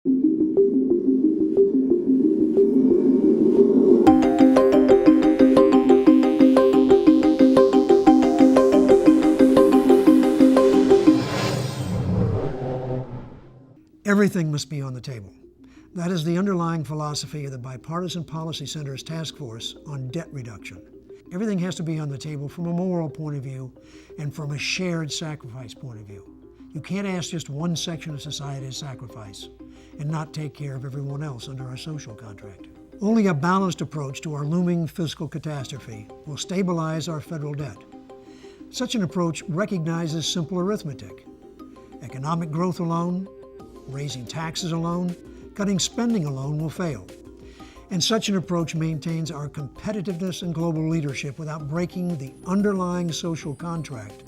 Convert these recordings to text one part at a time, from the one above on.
Everything must be on the table. That is the underlying philosophy of the Bipartisan Policy Center's task force on debt reduction. Everything has to be on the table from a moral point of view and from a shared sacrifice point of view. You can't ask just one section of society to sacrifice and not take care of everyone else under our social contract. Only a balanced approach to our looming fiscal catastrophe will stabilize our federal debt. Such an approach recognizes simple arithmetic. Economic growth alone, raising taxes alone, cutting spending alone will fail. And such an approach maintains our competitiveness and global leadership without breaking the underlying social contract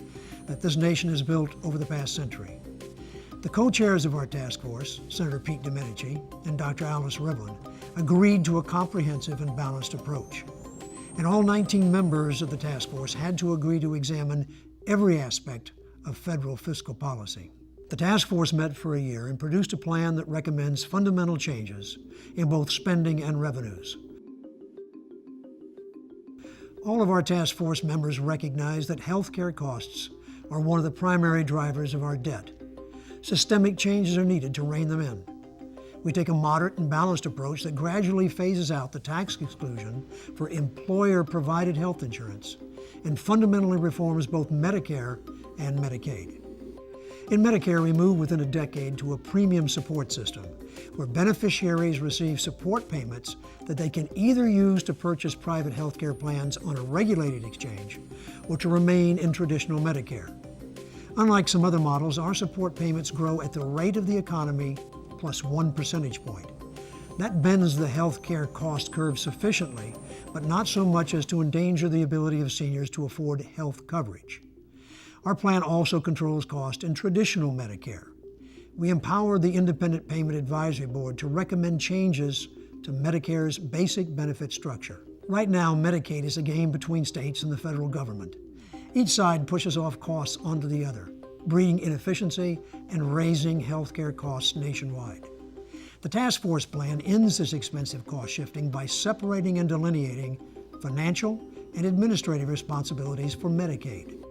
that this nation has built over the past century. The co-chairs of our task force, Senator Pete Domenici and Dr. Alice Rivlin, agreed to a comprehensive and balanced approach. And all 19 members of the task force had to agree to examine every aspect of federal fiscal policy. The task force met for a year and produced a plan that recommends fundamental changes in both spending and revenues. All of our task force members recognize that health care costs are one of the primary drivers of our debt. Systemic changes are needed to rein them in. We take a moderate and balanced approach that gradually phases out the tax exclusion for employer-provided health insurance and fundamentally reforms both Medicare and Medicaid. In Medicare, we move within a decade to a premium support system where beneficiaries receive support payments that they can either use to purchase private health care plans on a regulated exchange or to remain in traditional Medicare. Unlike some other models, our support payments grow at the rate of the economy plus 1 percentage point. That bends the health care cost curve sufficiently, but not so much as to endanger the ability of seniors to afford health coverage. Our plan also controls cost in traditional Medicare. We empower the Independent Payment Advisory Board to recommend changes to Medicare's basic benefit structure. Right now, Medicaid is a game between states and the federal government. Each side pushes off costs onto the other, breeding inefficiency and raising health care costs nationwide. The task force plan ends this expensive cost shifting by separating and delineating financial and administrative responsibilities for Medicaid.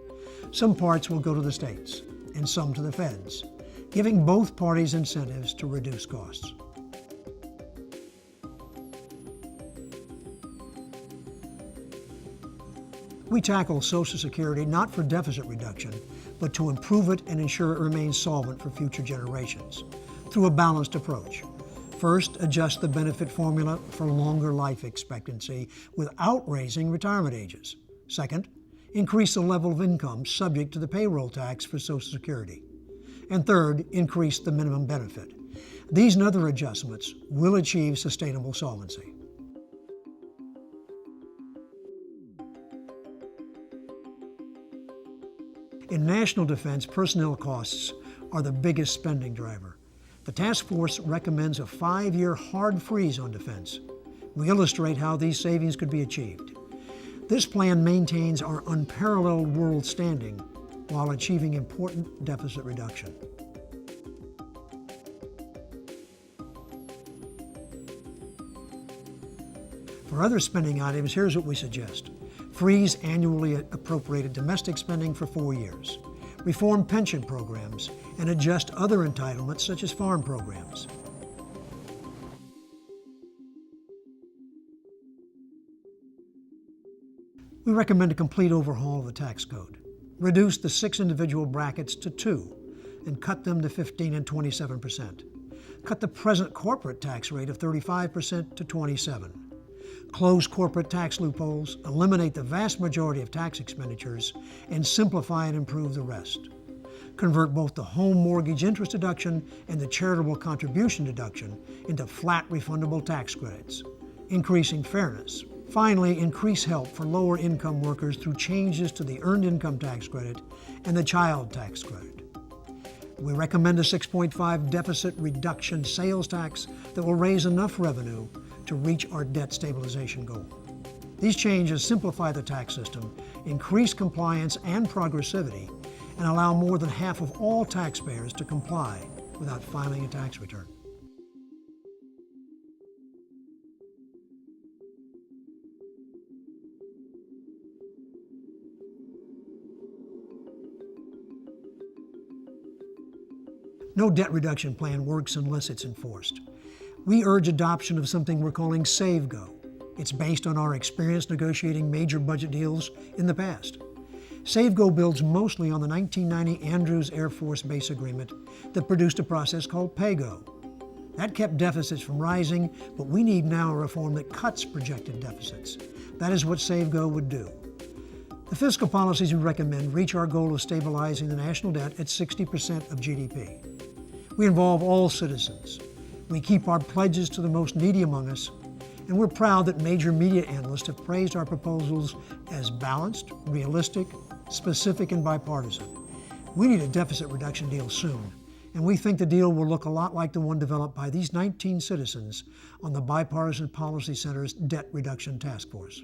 Some parts will go to the states and some to the feds, giving both parties incentives to reduce costs. We tackle Social Security not for deficit reduction, but to improve it and ensure it remains solvent for future generations through a balanced approach. First, adjust the benefit formula for longer life expectancy without raising retirement ages. Second, increase the level of income subject to the payroll tax for Social Security. And third, increase the minimum benefit. These and other adjustments will achieve sustainable solvency. In national defense, personnel costs are the biggest spending driver. The task force recommends a 5-year hard freeze on defense. We illustrate how these savings could be achieved. This plan maintains our unparalleled world standing while achieving important deficit reduction. For other spending items, here's what we suggest. Freeze annually appropriated domestic spending for 4 years. Reform pension programs and adjust other entitlements such as farm programs. We recommend a complete overhaul of the tax code. Reduce the 6 individual brackets to 2 and cut them to 15% and 27%. Cut the present corporate tax rate of 35% to 27%. Close corporate tax loopholes, eliminate the vast majority of tax expenditures, and simplify and improve the rest. Convert both the home mortgage interest deduction and the charitable contribution deduction into flat refundable tax credits, increasing fairness. Finally, increase help for lower income workers through changes to the Earned Income Tax Credit and the Child Tax Credit. We recommend a 6.5 deficit reduction sales tax that will raise enough revenue to reach our debt stabilization goal. These changes simplify the tax system, increase compliance and progressivity, and allow more than half of all taxpayers to comply without filing a tax return. No debt reduction plan works unless it's enforced. We urge adoption of something we're calling SaveGo. It's based on our experience negotiating major budget deals in the past. SaveGo builds mostly on the 1990 Andrews Air Force Base Agreement that produced a process called PAYGO. That kept deficits from rising, but we need now a reform that cuts projected deficits. That is what SaveGo would do. The fiscal policies we recommend reach our goal of stabilizing the national debt at 60% of GDP. We involve all citizens. We keep our pledges to the most needy among us, and we're proud that major media analysts have praised our proposals as balanced, realistic, specific, and bipartisan. We need a deficit reduction deal soon, and we think the deal will look a lot like the one developed by these 19 citizens on the Bipartisan Policy Center's Debt Reduction Task Force.